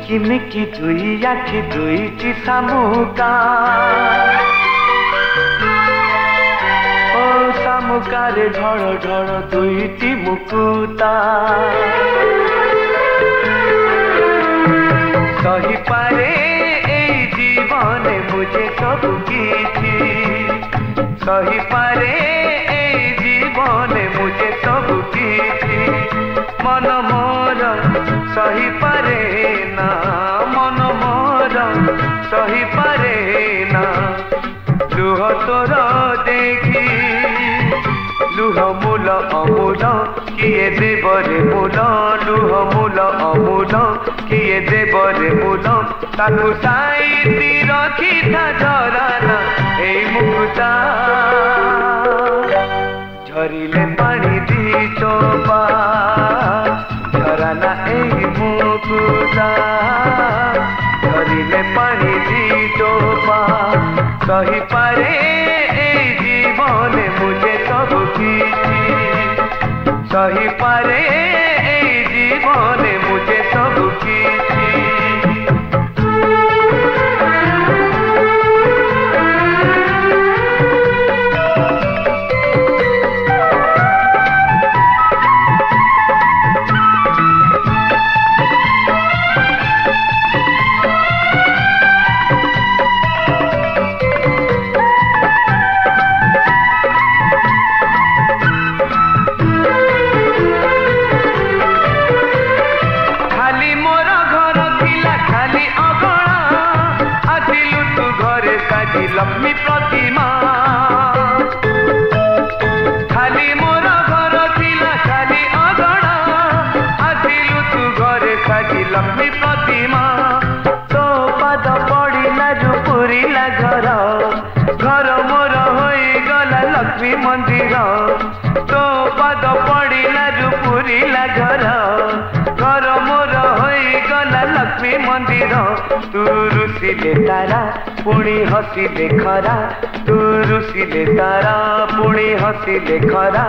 किमिकी दुई आखि दुईटी सामुका ओ सामुकारे ढळ ढळ दुईटी मुकुता सही पारे एई जीवने मुझे सब किछि सही पारे एई जीवने मुझे सब किछि मन मोर सही पारे ना मन मोर सही पारे ना लुह तोर देखी लुह मूल अमूल किए देवरे मूल लुह मूल अमूल किए देवरे मूल ताकू साईती रखी था झराना एई मुकुता झरिले पानी दी चोपा झराना एई मुकुता झरिले पानी दी चोपा सही पारे एई जीवने मुझे सब किछि सही पारे एई जीवने मुझे सब किछि लक्ष्मी प्रतिमा खाली मोर घर थिला खाली अगणा आसिलु तू घरे खाली लक्ष्मी प्रतिमा तो पाद पड़िला जो पुरिला घर घर मोर होई गला लक्ष्मी मंदिर तो पाद पड़िला जो पुरिला घर घर मोर होई गला लक्ष्मी मंदिर तू रुसिले तारा पुणी हसिले खरा तू रुसिले तारा पुणी हसिले खरा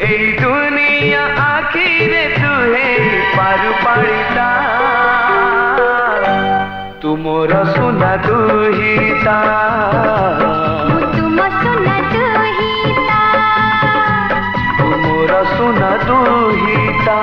एई दुनिया आखिरे तुहे पारु पाड़िता तू मोर सुना दुहिता तुम सुना दुहिता तू मोर सुना दुहिता।